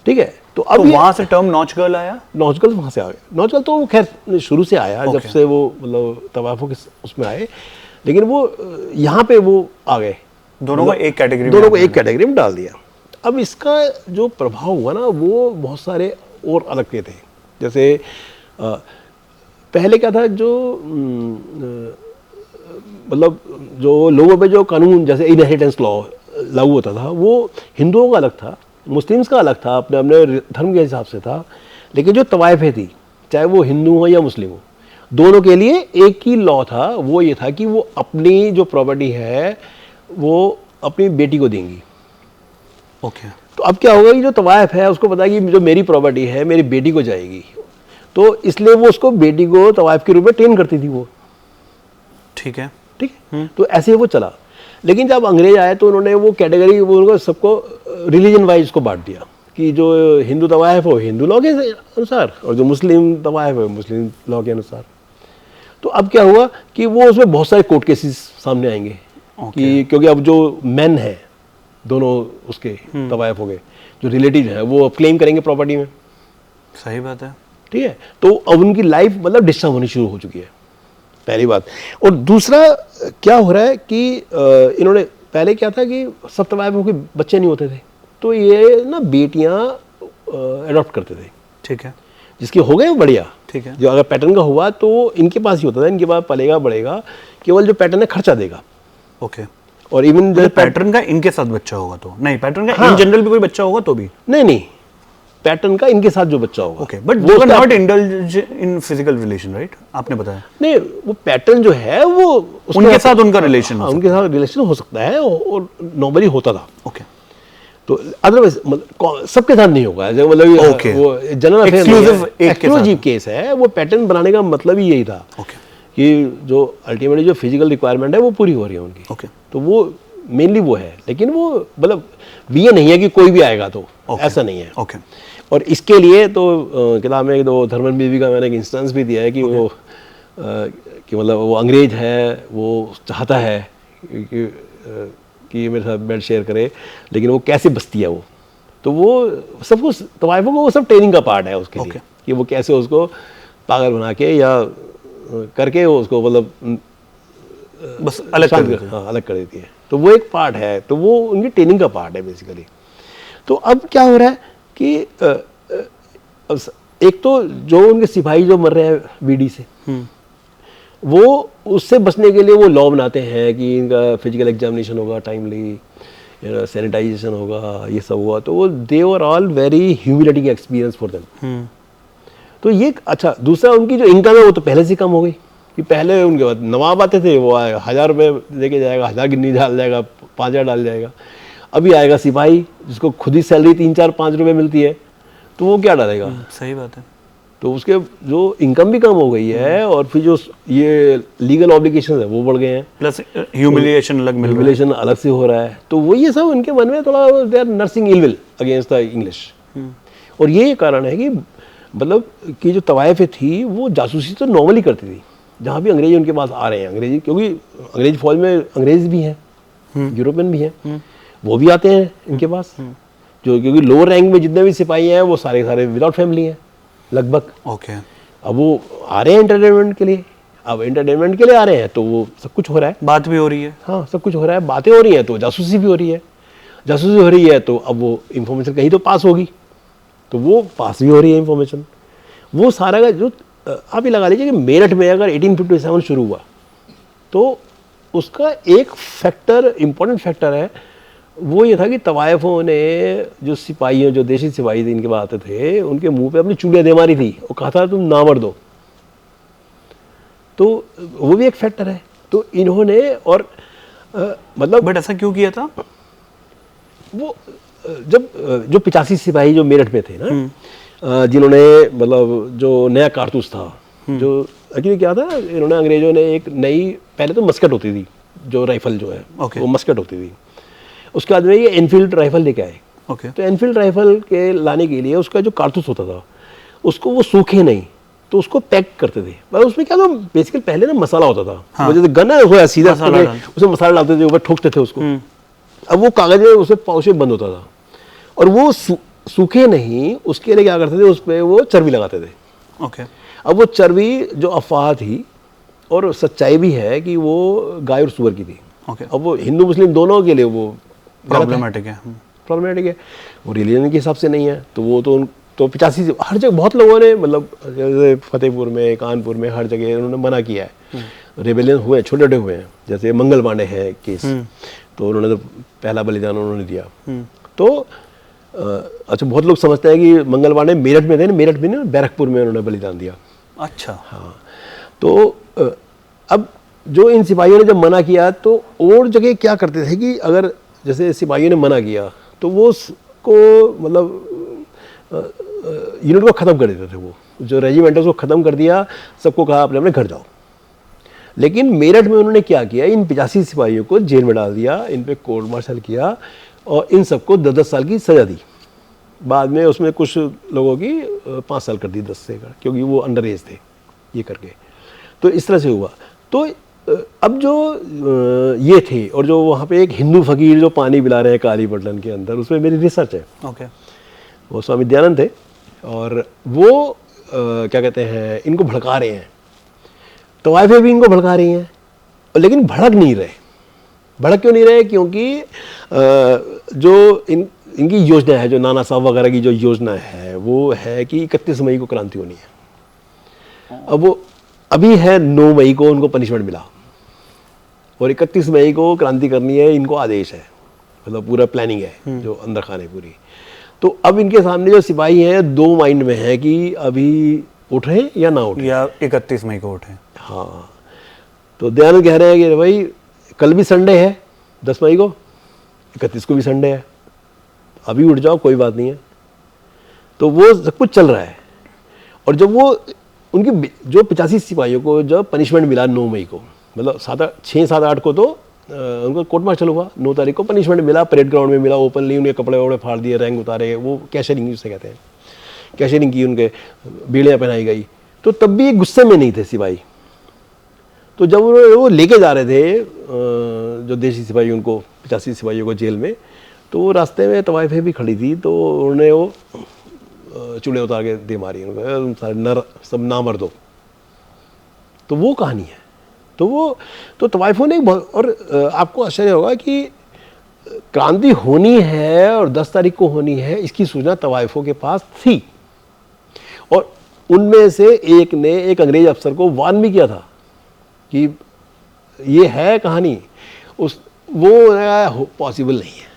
ठीक है, तो अब वहां से टर्म नॉच गर्ल आया। नॉच गर्ल वहां से आ गया। नॉच गर्ल तो वो खैर शुरू से आया, जब से वो मतलब तवायफों के उसमें आए, लेकिन वो यहाँ पे वो आ गए, दोनों को एक कैटेगरी में डाल दिया। अब इसका जो प्रभाव हुआ ना वो बहुत सारे और अलग के थे। जैसे पहले क्या था, जो मतलब जो लोगों पे जो कानून, जैसे इनहेरिटेंस लॉ लागू होता था, वो हिंदुओं का अलग था, मुस्लिम्स का अलग था, अपने अपने धर्म के हिसाब से था। लेकिन जो तवायफें थी, चाहे वो हिंदू हो या मुस्लिम हो, दोनों के लिए एक ही लॉ था। वो ये था कि वो अपनी जो प्रॉपर्टी है वो अपनी बेटी को देंगी। ओके। तो अब क्या होगा कि जो तवायफ है उसको पता है कि जो मेरी प्रॉपर्टी है मेरी बेटी को जाएगी, तो इसलिए वो उसको बेटी को तवायफ के रूप में ट्रेन करती थी वो। ठीक है। तो ऐसे ही वो चला। लेकिन जब अंग्रेज आए तो उन्होंने वो कैटेगरी, वो उनको सबको रिलीजन वाइज को बांट दिया कि जो हिंदू तवायफ हो हिंदू लॉ के अनुसार और जो मुस्लिम तवायफ है मुस्लिम लॉ के अनुसार। तो अब क्या हुआ कि वो उसमें बहुत सारे कोर्ट केसेस सामने आएंगे कि क्योंकि अब जो मैन है दोनों उसके तवायफ हो गए, जो रिलेटिव है वो अब क्लेम करेंगे प्रॉपर्टी में। सही बात है। ठीक है, तो अब उनकी लाइफ मतलब डिस्टर्ब होनी शुरू हो चुकी है, पहली बात। और दूसरा क्या हो रहा है कि इन्होंने पहले क्या था कि सब तवायफों के बच्चे नहीं होते थे, तो ये ना बेटियां अडॉप्ट करते थे। ठीक है, जिसके हो गए वो बढ़िया, ठीक है। जो अगर पैटर्न का हुआ तो इनके पास ही होता था, इनके पास पलेगा बढ़ेगा, केवल जो पैटर्न है खर्चा देगा। ओके। और इवन जो पैटर्न का इनके साथ बच्चा होगा तो नहीं, पैटर्न का हाँ। इन जनरल भी कोई बच्चा होगा तो भी नहीं, पैटर्न का इनके साथ जो बच्चा होगा। ओके, बट वो not indulge in physical relation, right? आपने बताया नहीं, वो पैटर्न जो है वो उनके साथ उनका रिलेशन, उनके साथ रिलेशन हो सकता है और नॉर्मली होता था। ओके। तो अदरवाइज मतलब सबके साथ नहीं होगा, मतलब Okay. वो जनरल एक्सक्लूसिव केस है। वो पैटर्न बनाने का मतलब ही यही था ओके कि जो अल्टीमेटली जो फिजिकल रिक्वायरमेंट है वो पूरी हो रही है उनकी। ओके। तो वो मेनली वो है, लेकिन वो मतलब ये नहीं है कि कोई भी आएगा तो ऐसा नहीं है। ओके। और इसके लिए तो किताब में तो धर्मन बीवी का मैंने एक इंस्टेंस भी दिया है कि वो कि मतलब वो अंग्रेज है, वो चाहता है कि मेरे साथ बेड शेयर करे, लेकिन वो कैसे बसती है वो, तो वो सब कुछ तवायफों को वो सब ट्रेनिंग का पार्ट है उसके लिए कि वो कैसे उसको पागल बना के या करके वो उसको मतलब बस अलग कर देती है। हाँ, अलग कर देती है। तो वो एक पार्ट है, तो वो उनकी ट्रेनिंग का पार्ट है बेसिकली। तो अब क्या हो रहा है कि एक तो जो उनके सिपाही जो मर रहे हैं बीडी से, वो उससे बचने के लिए वो लॉ बनाते हैं कि इनका फिजिकल एग्जामिनेशन होगा टाइमली, सैनिटाइजेशन होगा, ये सब हुआ। तो वो they were all very humiliating experience for them. तो ये अच्छा। दूसरा, उनकी जो इनकम है वो तो पहले से कम हो गई कि पहले उनके बाद नवाब आते थे, वो 1000 रुपये लेके जाएगा, 1000 गिन्नी डाल जाएगा, 5000 डाल जाएगा। अभी आएगा सिपाही जिसको खुद ही सैलरी 3-4-5 रुपये मिलती है, तो वो क्या डालेगा? सही बात है। तो उसके जो इनकम भी कम हो गई है और फिर जो ये लीगल ऑब्लिगेशन है वो बढ़ गए हैं, प्लस ह्यूमिलिएशन अलग मिल रहा है, ह्यूमिलिएशन अलग से हो रहा है। तो वो ये सब उनके मन में थोड़ा they are nursing ill will against the English. और ये कारण है कि मतलब कि जो तवायफें थी वो जासूसी तो नॉर्मली करती थी, जहाँ भी अंग्रेज उनके पास आ रहे हैं, अंग्रेजी, क्योंकि अंग्रेज फौज में अंग्रेज भी हैं, यूरोपियन भी हैं, वो भी आते हैं इनके पास, जो क्योंकि लोअर रैंक में जितने भी सिपाही हैं वो सारे विदाउट फैमिली हैं लगभग। ओके। अब वो आ रहे हैं एंटरटेनमेंट के लिए, अब एंटरटेनमेंट के लिए आ रहे हैं तो वो सब कुछ हो रहा है, बात भी हो रही है। हाँ, सब कुछ हो रहा है, बातें हो रही हैं, तो जासूसी भी हो रही है। जासूसी हो रही है तो अब वो इंफॉर्मेशन कहीं तो पास होगी, तो वो पास भी हो रही है इंफॉर्मेशन। वो सारा का जो आप ही लगा लीजिए कि मेरठ में अगर 1857 शुरू हुआ तो उसका एक फैक्टर, इम्पोर्टेंट फैक्टर है, वो ये था कि तवायफों ने जो सिपाहियों, जो देशी सिपाही थे इनके पास आते थे, उनके मुंह पे अपनी चूड़ियाँ दे मारी थी और कहा था तुम नामर दो। तो वो भी एक फैक्टर है। तो इन्होंने और मतलब बट ऐसा क्यों किया था? वो जब जो 85 सिपाही जो मेरठ में थे ना, जिन्होंने मतलब जो नया कारतूस था, जो एक्चुअली क्या था, इन्होंने अंग्रेजों ने एक नई, पहले तो मस्कट होती थी, जो राइफल जो है वो मस्कट होती थी, उसके बाद में ये एनफील्ड राइफल लेके आए। तो एनफील्ड राइफल के लाने के लिए उसका जो कारतूस होता था उसको वो सूखे नहीं, तो उसको पैक करते थे। पर उसमें क्या था, बेसिकली पहले ना मसाला होता था, हाँ। जैसे गन है वो सीधा उसमें मसाला डालते थे, ऊपर ठोकते थे उसको। अब वो कागज में उसमें पाउच में बंद होता था और वो सूखे नहीं, उसके लिए क्या करते थे, उस पर वो चर्बी लगाते थे। अब वो चर्बी जो अफवाह थी और सच्चाई भी है कि वो गाय और सूअर की थी। अब वो हिंदू मुस्लिम दोनों के लिए वो प्रॉब्लमेटिक है, वो रिलीजन के हिसाब से नहीं है। तो वो तो 85 हर जगह बहुत लोगों ने, मतलब जैसे फतेहपुर में, कानपुर में, हर जगह उन्होंने मना किया है। रेबेलियन हुए हैं, छोटे छोटे हुए हैं, जैसे मंगल पांडे है केस, तो उन्होंने तो पहला बलिदान उन्होंने दिया। तो अच्छा, बहुत लोग समझते हैं कि मंगल पांडे मेरठ में थे, मेरठ में ना बैरकपुर में उन्होंने बलिदान दिया। अच्छा, हाँ। तो अब जो इन सिपाहियों ने जब मना किया तो और जगह क्या करते थे कि अगर जैसे सिपाहियों ने मना किया तो वो उसको मतलब यूनिट को ख़त्म कर देते थे, वो जो रेजिमेंट है उसको ख़त्म कर दिया, सबको कहा अपने अपने घर जाओ। लेकिन मेरठ में उन्होंने क्या किया, इन 85 सिपाहियों को जेल में डाल दिया, इन पे कोर्ट मार्शल किया और इन सबको 10-10 साल की सज़ा दी। बाद में उसमें कुछ लोगों की 5 साल कर दी, 10 से, क्योंकि वो अंडर एज थे ये करके। तो इस तरह से हुआ। तो अब जो ये थे, और जो वहाँ पे एक हिंदू फकीर जो पानी पिला रहे हैं कालीपटन के अंदर, उसमें मेरी रिसर्च है। ओके। वो स्वामी दयानंद थे, और वो क्या कहते हैं, इनको भड़का रहे हैं, तवाइफें भी इनको भड़का रही हैं, लेकिन भड़क नहीं रहे। भड़क क्यों नहीं रहे? क्योंकि जो इनकी योजना है, जो नाना साहब वगैरह की जो योजना है, वो है कि 31 मई को क्रांति होनी है। अब वो अभी है 9 मई को उनको पनिशमेंट मिला, और 31 मई को क्रांति करनी है, इनको आदेश है, मतलब पूरा प्लानिंग है जो अंदर खाने पूरी। तो अब इनके सामने जो सिपाही हैं, 2 माइंड में है कि अभी उठें या ना उठें, या 31 मई को उठें। हाँ। तो दयानंद कह रहे हैं कि भाई कल भी संडे है 10 मई को, 31 को भी संडे है, अभी उठ जाओ, कोई बात नहीं है। तो वो सब कुछ चल रहा है। और जब वो उनकी जो 85 सिपाहियों को जब पनिशमेंट मिला 9 मई को, मतलब 6, 7, 8 को तो उनको कोर्ट मार्शल हुआ, 9 तारीख को पनिशमेंट मिला, परेड ग्राउंड में मिला, ओपनली उनके कपड़े वपड़े फाड़ दिए, रैंक उतारे, वो कैशरिंग उसे कहते हैं, कैशरिंग की, उनके बीड़ियाँ पहनाई गई। तो तब भी गुस्से में नहीं थे सिपाही। तो जब वो लेके जा रहे थे जो देशी सिपाही, उनको 85 सिपाहियों को जेल में, तो वो रास्ते में तवाइफें भी खड़ी थी, तो उन्होंने वो चूड़े उतार के दे मारी, उनको सारे नर सब ना मर दो। तो वो कहानी है। तो तवाइफों ने और आपको आश्चर्य होगा कि क्रांति होनी है और 10 तारीख को होनी है, इसकी सूचना तवाइफों के पास थी, और उनमें से एक ने एक अंग्रेज अफसर को वार्न भी किया था कि ये है कहानी, वो पॉसिबल नहीं है।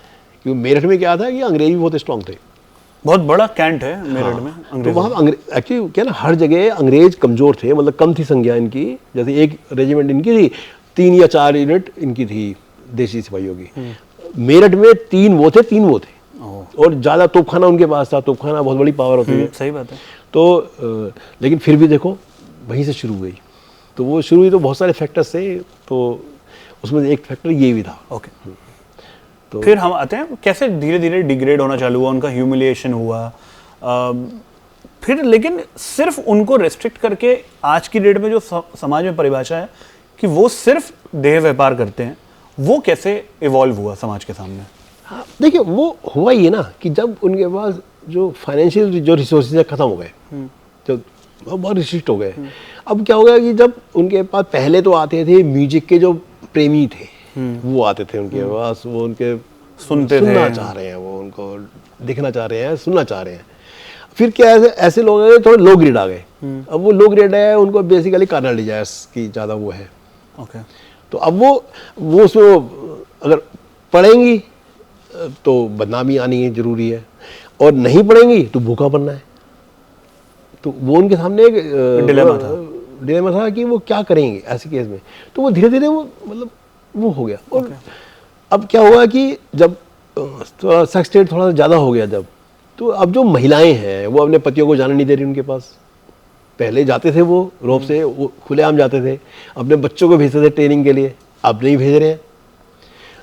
क्योंकि मेरठ में क्या था कि अंग्रेज भी बहुत स्ट्रांग थे, बहुत बड़ा कैंट है मेरठ में। तो वहाँ एक्चुअली क्या ना, हर जगह अंग्रेज कमज़ोर थे, मतलब कम थी संख्या इनकी। जैसे एक रेजिमेंट इनकी थी, 3 या 4 यूनिट इनकी थी देशी सिपाहियों की। मेरठ में 3 वो थे, और ज़्यादा तोपखाना उनके पास था। तोपखाना बहुत बड़ी पावर होती है। सही बात है। तो लेकिन फिर भी देखो वहीं से शुरू हुई। तो वो शुरू हुई तो बहुत सारे फैक्टर्स थे, तो उसमें एक फैक्टर ये भी था। ओके। तो फिर हम आते हैं कैसे धीरे धीरे डिग्रेड होना चालू हुआ, उनका ह्यूमिलिएशन हुआ। फिर लेकिन सिर्फ उनको रेस्ट्रिक्ट करके आज की डेट में जो समाज में परिभाषा है कि वो सिर्फ देह व्यापार करते हैं, वो कैसे इवॉल्व हुआ समाज के सामने? हाँ, देखिए वो हुआ ये ना कि जब उनके पास जो फाइनेंशियल जो रिसोर्सेज है ख़त्म हो गए, जो बहुत रिस्ट्रिक्ट हो गए। अब क्या हो गया कि जब उनके पास पहले तो आते थे म्यूजिक के जो प्रेमी थे, वो आते थे उनके पास, वो उनके सुनना चाह रहे हैं, वो उनको देखना चाह रहे हैं, सुनना चाह रहे हैं। फिर क्या ऐसे लोग आए, थोड़े लो ग्रेड आ गए। अब वो लो ग्रेड है, उनको बेसिकली कार्नल डिजायर्स की ज़्यादा वो है। ओके। तो अब वो उसमें अगर पढ़ेंगी तो बदनामी आनी है जरूरी है, और नहीं पढ़ेंगी तो भूखा बनना है। तो वो उनके सामने एक डिलेमा था कि वो क्या करेंगे ऐसे केस में। तो वो धीरे धीरे वो मतलब वो हो गया। और अब क्या हुआ कि जब थोड़ा सेक्स स्टेट थोड़ा ज़्यादा हो गया जब, तो अब जो महिलाएं हैं वो अपने पतियों को जाने नहीं दे रही उनके पास। पहले जाते थे वो रोप से, वो खुलेआम जाते थे, अपने बच्चों को भेजते थे ट्रेनिंग के लिए, अब नहीं भेज रहे हैं।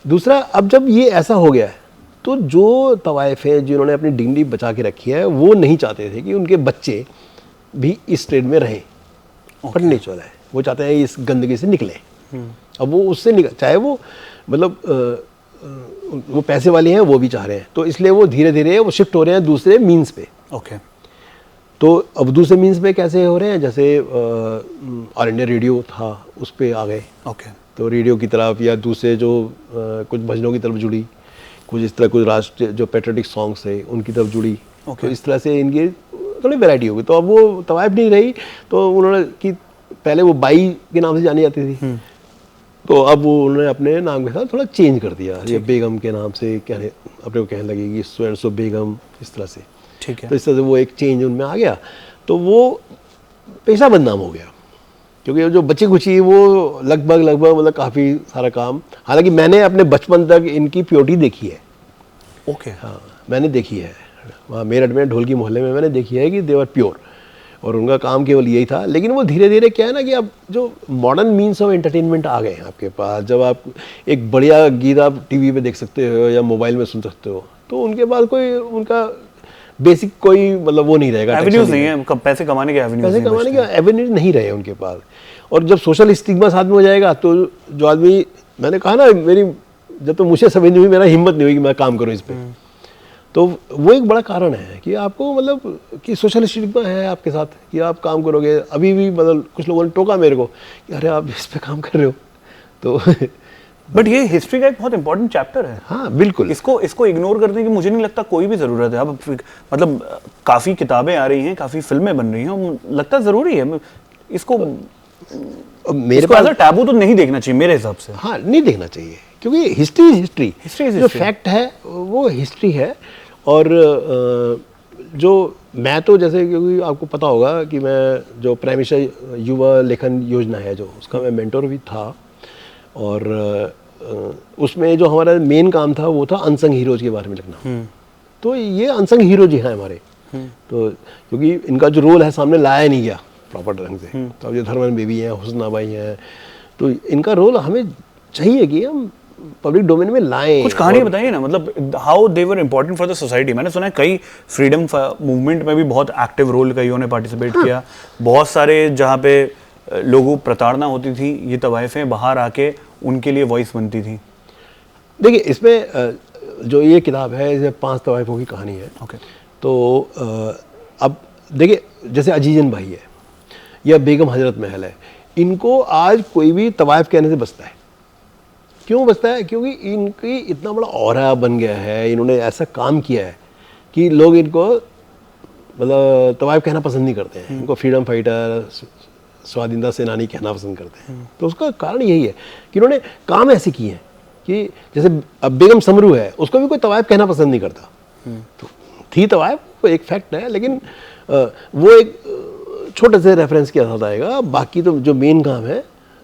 दूसरा, अब जब ये ऐसा हो गया है तो जो तवाइफें जिन्होंने अपनी डिग्निटी बचा के रखी है, वो नहीं चाहते थे कि उनके बच्चे भी इस ट्रेड में रहें, पढ़ने चला है। वो चाहते हैं इस गंदगी से निकलें। अब वो उससे निकल, चाहे वो मतलब वो पैसे वाले हैं, वो भी चाह रहे हैं, तो इसलिए वो धीरे धीरे वो शिफ्ट हो रहे हैं दूसरे मीन्स पे। ओके। तो अब दूसरे मीन्स पे कैसे हो रहे हैं, जैसे ऑल इंडिया रेडियो था, उस पर आ गए। ओके। तो रेडियो की तरफ, या दूसरे जो कुछ भजनों की तरफ जुड़ी, कुछ इस तरह कुछ राष्ट्रीय जो पैट्रियोटिक सॉन्ग्स है उनकी तरफ जुड़ी। तो इस तरह से इनकी थोड़ी वैरायटी होगी। तो अब वो तवाइफ नहीं रही, तो उन्होंने कि पहले वो बाई के नाम से जानी जाती थी, तो अब वो उन्होंने अपने नाम के साथ थोड़ा चेंज कर दिया, ये बेगम के नाम से कहने अपने को कहने लगे कि सो एंड सो बेगम, इस तरह से। ठीक है। तो इस तरह से वो एक चेंज उनमें आ गया, तो वो पेशा बदनाम हो गया। क्योंकि जो बच्ची खुची वो लगभग मतलब काफ़ी सारा काम, हालांकि मैंने अपने बचपन तक इनकी प्योरिटी देखी है। ओके। हाँ, मैंने देखी है वहाँ मेरठ में ढोलकी मोहल्ले में, मैंने देखी है कि दे वर प्योर, और उनका काम केवल यही था। लेकिन वो धीरे धीरे क्या है ना कि अब जो मॉडर्न मीन्स ऑफ एंटरटेनमेंट आ गए हैं आपके पास, जब आप एक बढ़िया गीत आप टीवी पे देख सकते हो या मोबाइल में सुन सकते हो, तो उनके पास कोई उनका बेसिक कोई मतलब वो नहीं रहेगा, एवेन्यूज नहीं है, पैसे कमाने के एवेन्यूज नहीं रहे उनके पास। और जब सोशल स्टिग्मा साथ में हो जाएगा तो जो आदमी, मैंने कहा ना, मेरी जब तो मुझे समझ नहीं हुई, मेरा हिम्मत नहीं हुई कि मैं काम करूँ इस पर। तो वो एक बड़ा कारण है कि आपको मतलब कि सोशल स्टिग्मा है आपके साथ कि आप काम करोगे। अभी भी मतलब कुछ लोगों ने टोका मेरे को कि अरे आप इस पे काम कर रहे हो तो बट ये हिस्ट्री का एक बहुत इंपॉर्टेंट चैप्टर है। हाँ बिल्कुल, इसको इग्नोर करने की मुझे नहीं लगता कोई भी ज़रूरत है। अब मतलब काफ़ी किताबें आ रही हैं, काफ़ी फिल्में बन रही हैं, लगता ज़रूरी है इसको। मेरे पास टैबू तो नहीं देखना चाहिए मेरे हिसाब से। हाँ, नहीं देखना चाहिए क्योंकि हिस्ट्री इज हिस्ट्री, जो फैक्ट है वो हिस्ट्री है। और जो मैं तो जैसे, क्योंकि आपको पता होगा कि मैं जो प्राइम मिनिस्टर युवा लेखन योजना है जो, उसका मैं मेंटर भी था। और उसमें जो हमारा मेन काम था वो था अनसंग हीरोज के बारे में लिखना। तो ये अनसंग हीरोज ही हैं हमारे। तो क्योंकि इनका जो रोल है सामने लाया नहीं गया प्रॉपर ढंग से। तो अब जो धर्मन बेबी हैं, हुस्ना बाई हैं, तो इनका रोल हमें चाहिए कि हम पब्लिक डोमेन में लाएं। कुछ कहानी बताइए ना, मतलब how they were important for the society. मैंने सुना है कई फ्रीडम मूवमेंट में भी बहुत एक्टिव रोल कईयों ने पार्टिसिपेट किया। बहुत सारे जहाँ पे लोगों प्रताड़ना होती थी, ये तवाइफें बाहर आके उनके लिए वॉइस बनती थी। देखिए, इसमें जो ये किताब है, इसमें 5 तवाइफों की कहानी है। तो अब देखिए, जैसे अजीजन भाई है या बेगम हजरत महल है, इनको आज कोई भी तवाइफ कहने से बचता है। क्यों बचता है? क्योंकि इनकी इतना बड़ा ऑरा बन गया है, इन्होंने ऐसा काम किया है कि लोग इनको मतलब तवाइफ कहना पसंद नहीं करते हैं। इनको फ्रीडम फाइटर, स्वाधीनता सेनानी कहना पसंद करते हैं। तो उसका कारण यही है कि इन्होंने काम ऐसे किए हैं कि जैसे अब बेगम समरू है, उसको भी कोई तवाइफ कहना पसंद नहीं करता। तो थी तवाइफ, वो एक फैक्ट है, लेकिन वो एक छोटे से रेफरेंस के साथ आएगा। बाकी तो जो मेन काम है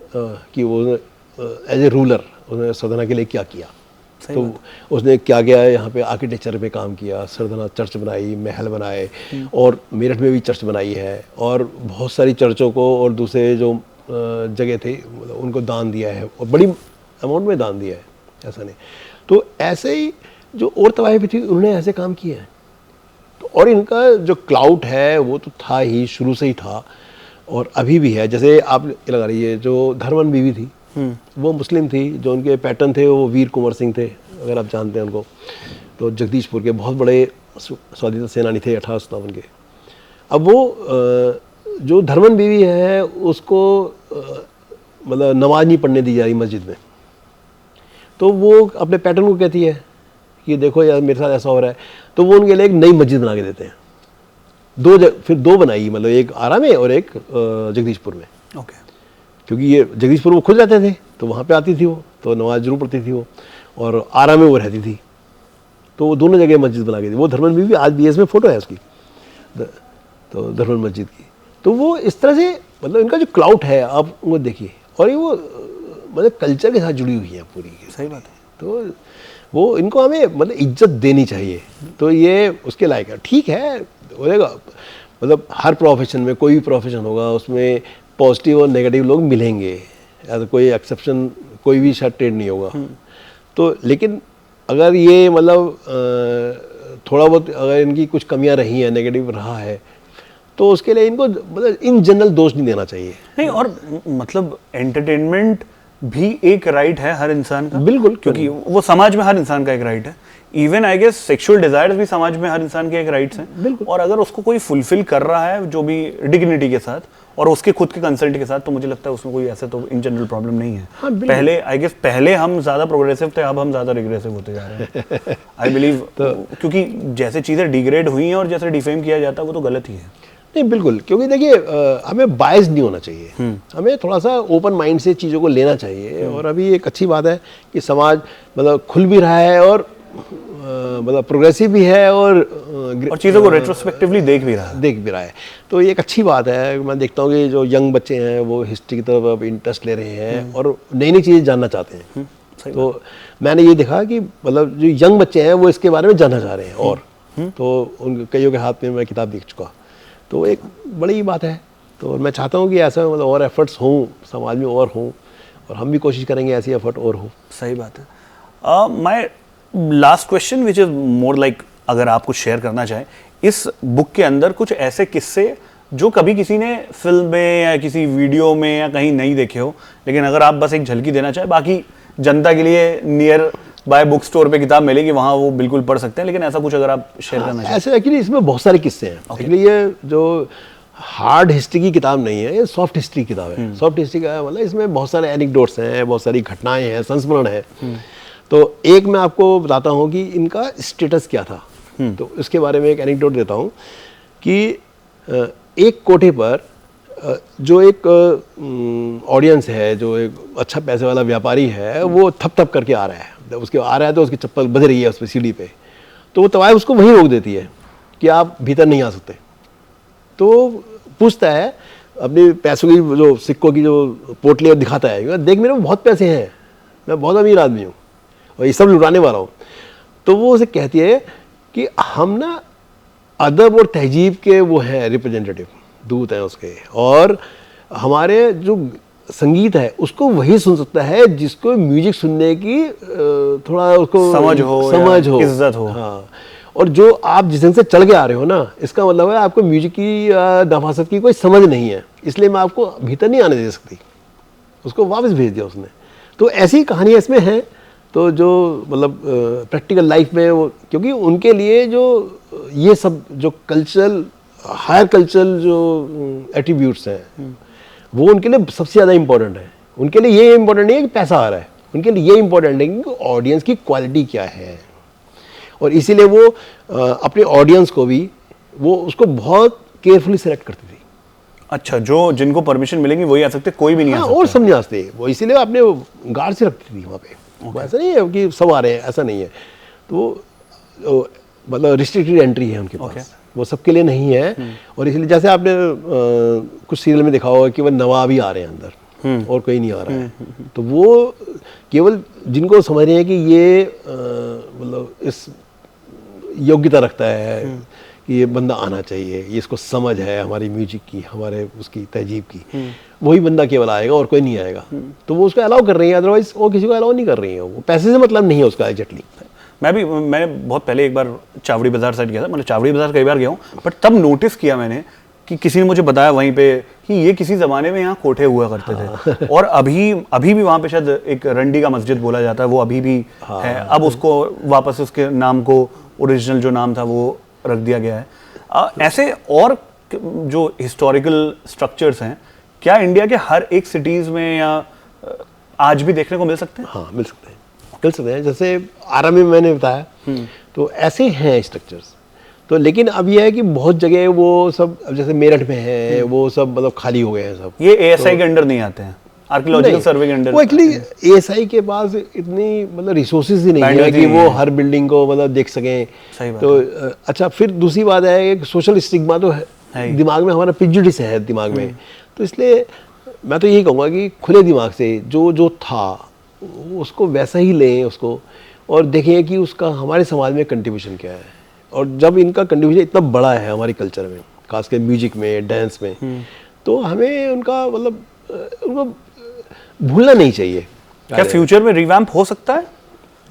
कि वो एज ए रूलर उसने सरदना के लिए क्या किया। तो उसने क्या किया है, यहाँ पे आर्किटेक्चर पे काम किया, सरदना चर्च बनाई, महल बनाए, और मेरठ में भी चर्च बनाई है, और बहुत सारी चर्चों को और दूसरे जो जगह थे मतलब उनको दान दिया है, और बड़ी अमाउंट में दान दिया है, ऐसा नहीं। तो ऐसे ही जो और तवाइफ थी उन्होंने ऐसे काम किए हैं। तो और इनका जो क्लाउड है वो तो था ही, शुरू से ही था और अभी भी है। जैसे आप लगा रही जो धर्मन बीवी थी, वो मुस्लिम थी, जो उनके पैटर्न थे वो वीर कुंवर सिंह थे, अगर आप जानते हैं उनको। तो जगदीशपुर के बहुत बड़े स्वाधीनता सेनानी थे 1857 के। अब वो जो धर्मन बीवी है उसको मतलब नमाज नहीं पढ़ने दी जा रही मस्जिद में। तो वो अपने पैटर्न को कहती है कि देखो यार मेरे साथ ऐसा हो रहा है। तो वो उनके लिए एक नई मस्जिद बना के देते हैं। फिर दो बनाई, मतलब एक आरा में और एक जगदीशपुर में। क्योंकि ये जगदीशपुर वो खुद रहते थे तो वहाँ पे आती थी वो, तो नमाज जरूर पढ़ती थी वो, और आरा में वो रहती थी। तो वो दोनों जगह मस्जिद बना के दी। वो धर्मन बीवी आज भी इसमें फ़ोटो है उसकी, तो धर्मन मस्जिद की। तो वो इस तरह से मतलब इनका जो क्लाउड है आप वो देखिए, और ये वो मतलब कल्चर के साथ जुड़ी हुई है पूरी। सही बात है। तो वो इनको हमें मतलब इज्जत देनी चाहिए। तो ये उसके लायक है। ठीक है, बोलेगा मतलब हर प्रोफेशन में, कोई भी प्रोफेशन होगा उसमें पॉजिटिव और नेगेटिव लोग मिलेंगे, या तो कोई एक्सेप्शन, कोई भी शायद ट्रेड नहीं होगा। तो लेकिन अगर ये मतलब थोड़ा बहुत अगर इनकी कुछ कमियां रही हैं, नेगेटिव रहा है, तो उसके लिए इनको मतलब इन जनरल दोष नहीं देना चाहिए। नहीं, और मतलब एंटरटेनमेंट भी एक राइट है हर इंसान का। बिल्कुल, क्योंकि वो समाज में हर इंसान का एक राइट है। Even I guess sexual desires भी समाज में हर इंसान के एक राइट्स हैं। और अगर उसको कोई फुलफिल कर रहा है जो भी डिग्निटी के साथ और उसके खुद के कंसल्ट के साथ, तो मुझे लगता है उसमें कोई ऐसे तो इन जनरल प्रॉब्लम नहीं है। हाँ, पहले हम ज्यादा प्रोग्रेसिव थे, अब हम ज्यादा रिग्रेसिव होते जा रहे हैं आई बिलीव। तो क्योंकि जैसे चीजें डिग्रेड हुई हैं और जैसे डिफेम किया जाता है वो तो गलत ही है। नहीं, बिल्कुल, क्योंकि देखिए हमें बायस नहीं होना चाहिए। हमें थोड़ा सा ओपन माइंड से चीज़ों को लेना चाहिए। और अभी एक अच्छी बात है कि समाज मतलब खुल भी रहा है और मतलब प्रोग्रेसिव भी है, और चीज़ों को रेट्रोस्पेक्टिवली देख भी रहा है। तो ये एक अच्छी बात है। मैं देखता हूँ कि जो यंग बच्चे हैं वो हिस्ट्री की तरफ अब इंटरेस्ट ले रहे हैं और नई नई चीज़ें जानना चाहते हैं। तो मैंने ये देखा कि मतलब जो यंग बच्चे हैं वो इसके बारे में जानना चाह रहे हैं। और तो उन कईयों के हाथ में मैं किताब देख चुका, तो एक बड़ी बात है। तो मैं चाहता हूँ कि ऐसा मतलब और एफर्ट्स हों समाज में, और हों, और हम भी कोशिश करेंगे ऐसी एफर्ट और हो। सही बात है। My last question which is more like, अगर आप कुछ शेयर करना चाहें, इस बुक के अंदर कुछ ऐसे किस्से जो कभी किसी ने फिल्म में या किसी वीडियो में या कहीं नहीं देखे हो, लेकिन अगर आप बस एक झलकी देना चाहे, बाकी जनता के लिए नियर बाय बुक स्टोर पे किताब मिलेगी, वहाँ वो बिल्कुल पढ़ सकते हैं, लेकिन ऐसा कुछ अगर आप शेयर करना चाहें। ऐसे एक्चुअली इसमें बहुत सारे किस्से हैं। एक्चुअली ये जो हार्ड हिस्ट्री की किताब नहीं है, ये सॉफ्ट हिस्ट्री की किताब है। सॉफ्ट हिस्ट्री का मतलब इसमें बहुत सारे एनेक्डोट्स हैं, बहुत सारी घटनाएं हैं, संस्मरण है। तो एक मैं आपको बताता हूँ कि इनका स्टेटस क्या था। तो इसके बारे में एक एनेक्डोट देता हूँ कि एक कोठे पर जो एक ऑडियंस है, जो एक अच्छा पैसे वाला व्यापारी है, वो थप थप करके आ रहा है। उसके आ रहा है तो उसकी चप्पल बज रही है उस पर सीढ़ी पे, तो वो तवाइफ उसको वहीं रोक देती है कि आप भीतर नहीं आ सकते। तो पूछता है अपने पैसों की, जो सिक्कों की जो पोटली दिखाता है, देख मेरे में बहुत पैसे हैं, मैं बहुत अमीर आदमी हूँ और ये सब लुटाने वाला हूँ। तो वो उसे कहती है कि हम ना अदब और तहजीब के वो हैं रिप्रेजेंटेटिव, दूत हैं उसके, और हमारे जो संगीत है उसको वही सुन सकता है जिसको म्यूजिक सुनने की थोड़ा उसको समझ हो, इज्जत हो। हाँ, और जो आप जिस ढंग से चल के आ रहे हो ना, इसका मतलब है आपको म्यूजिक की नफासत की कोई समझ नहीं है, इसलिए मैं आपको भीतर नहीं आने दे सकती। उसको वापस भेज दिया उसने। तो ऐसी कहानियाँ इसमें हैं। तो जो मतलब प्रैक्टिकल लाइफ में वो, क्योंकि उनके लिए जो ये सब जो कल्चरल, हायर कल्चरल जो एट्रीब्यूट्स हैं, वो उनके लिए सबसे ज़्यादा इंपॉर्टेंट है। उनके लिए ये इंपॉर्टेंट नहीं है कि पैसा आ रहा है, उनके लिए ये इंपॉर्टेंट है कि ऑडियंस की क्वालिटी क्या है। और इसीलिए वो अपने ऑडियंस को भी वो उसको बहुत केयरफुली सेलेक्ट करती थी। अच्छा, जो जिनको परमिशन मिलेगी वही आ सकते, कोई भी नहीं आ सकता। और सब नहीं आ सकते, वो इसीलिए अपने गार्ड से रखती थी वहाँ पे। वो ऐसा नहीं है कि सब आ रहे हैं, ऐसा नहीं है। तो मतलब रिस्ट्रिक्टेड एंट्री है उनके पास, वो सबके लिए नहीं है। और इसलिए जैसे आपने कुछ सीरियल में देखा होगा कि वो नवाब ही आ रहे हैं अंदर और कोई नहीं आ रहा है। तो वो केवल जिनको समझ रहे हैं कि ये मतलब इस योग्यता रखता है कि ये बंदा आना चाहिए, ये इसको समझ है हमारी म्यूजिक की, हमारे उसकी तहजीब की, वही बंदा केवल आएगा और कोई नहीं आएगा। तो वो उसको अलाउ कर रही है, अदरवाइज वो किसी को अलाउ नहीं कर रही है। वो पैसे से मतलब नहीं है उसका एग्जैक्टली। मैंने बहुत पहले एक बार चावड़ी बाजार साइड गया था, मतलब चावड़ी बाजार कई बार गया हूँ, बट तब नोटिस किया मैंने कि किसी ने मुझे बताया वहीं पे कि ये किसी ज़माने में यहाँ कोठे हुआ करते थे। और अभी भी वहाँ पे शायद एक रंडी का मस्जिद बोला जाता है, वो अभी भी है। अब उसको वापस उसके नाम को, ओरिजिनल जो नाम था वो रख दिया गया है। ऐसे और जो हिस्टोरिकल स्ट्रक्चर्स हैं, क्या इंडिया के हर एक सिटीज़ में या आज भी देखने को मिल सकते हैं? हाँ, मिल सकते हैं। जैसे आरा में मैंने बताया, तो ऐसे हैं स्ट्रक्चर्स। तो लेकिन अब ये है कि बहुत जगह वो सब, अब जैसे मेरठ में है, वो सब मतलब खाली हो गए हैं सब। ये एएसआई के अंडर नहीं आते हैं, आर्कियोलॉजिकल सर्वे के अंडर। वो एक्चुअली एएसआई के पास इतनी मतलब रिसोर्सेज ही नहीं है कि वो हर बिल्डिंग को मतलब देख सकें। तो अच्छा, फिर दूसरी बात है कि सोशल स्टिग्मा तो है दिमाग में, हमारा प्रेजुडिस है दिमाग में। तो इसलिए मैं तो यही कहूँगा कि खुले दिमाग से जो था उसको वैसा ही लें उसको, और देखें कि उसका हमारे समाज में कंट्रीब्यूशन क्या है। और जब इनका कंट्रीब्यूशन इतना बड़ा है हमारी कल्चर में, खासकर म्यूजिक में, डांस में, तो हमें उनका मतलब उनको भूलना नहीं चाहिए। क्या फ्यूचर में रिवैम्प हो सकता है?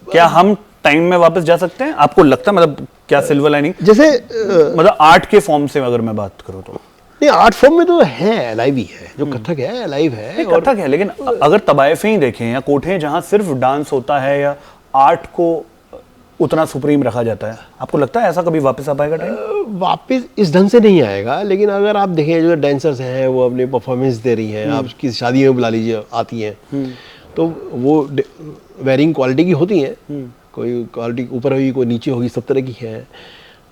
क्या हम टाइम में वापस जा सकते हैं? आपको लगता है, मतलब क्या सिल्वर लाइनिंग, जैसे मतलब आर्ट के फॉर्म से अगर मैं बात करूँ तो नहीं, आर्ट फॉर्म में तो है, लाइव ही है, जो कथक है लाइव है। और कथक है, लेकिन अगर तवायफें ही देखें या कोठे जहाँ सिर्फ डांस होता है या आर्ट को उतना सुप्रीम रखा जाता है, आपको लगता है ऐसा कभी वापस आ पाएगा टाइम? वापस इस ढंग से नहीं आएगा, लेकिन अगर आप देखें जो डांसर्स हैं वो अपने परफॉर्मेंस दे रही हैं, आप किसी शादी में बुला लीजिए आती हैं, तो वो वेरिंग क्वालिटी की होती हैं, कोई क्वालिटी ऊपर होगी, कोई नीचे होगी, सब तरह की है।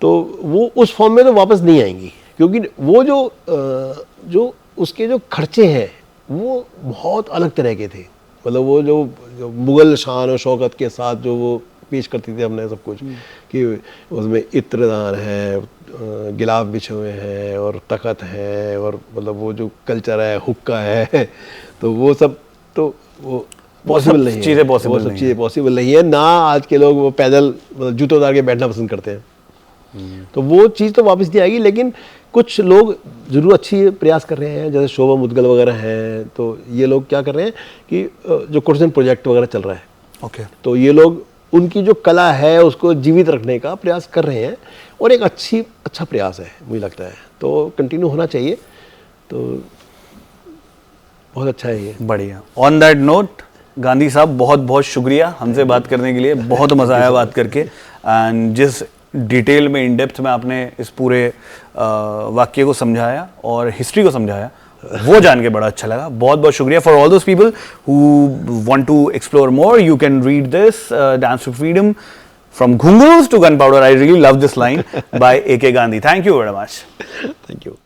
तो वो उस फॉर्म में तो वापस नहीं आएंगी, क्योंकि वो जो उसके जो खर्चे हैं वो बहुत अलग तरह के थे। मतलब वो जो मुग़ल शान और शौकत के साथ जो वो पेश करती थी हमने सब कुछ, कि उसमें इत्रदान है, गिलाफ बिछे हुए हैं और तख़त है, और मतलब वो जो कल्चर है, हुक्का है, तो वो सब तो वो पॉसिबल नहीं है। चीज़ें पॉसिबल, वो सब चीज़ें पॉसिबल नहीं है ना। आज के लोग वो पैदल जूते उतार के बैठना पसंद करते हैं। तो वो चीज़ तो वापस नहीं आएगी, लेकिन कुछ लोग जरूर अच्छी प्रयास कर रहे हैं, जैसे शोभा मुदगल वगैरह हैं। तो ये लोग क्या कर रहे हैं कि जो कोर्सन प्रोजेक्ट वगैरह चल रहा है, ओके, तो ये लोग उनकी जो कला है उसको जीवित रखने का प्रयास कर रहे हैं, और एक अच्छा प्रयास है मुझे लगता है, तो कंटिन्यू होना चाहिए, तो बहुत अच्छा है ये। बढ़िया। ऑन दैट नोट गांधी साहब बहुत बहुत शुक्रिया हमसे बात करने के लिए, बहुत मज़ा आया बात करके, एंड जिस डिटेल में इन डेप्थ में आपने इस पूरे वाक्य को समझाया और हिस्ट्री को समझाया, वो जान के बड़ा अच्छा लगा। बहुत बहुत शुक्रिया। For all those people who want to explore more, you can read this dance to freedom from ghungroos to gunpowder. I really love this line by A.K. Gandhi. Thank you very much. Thank you.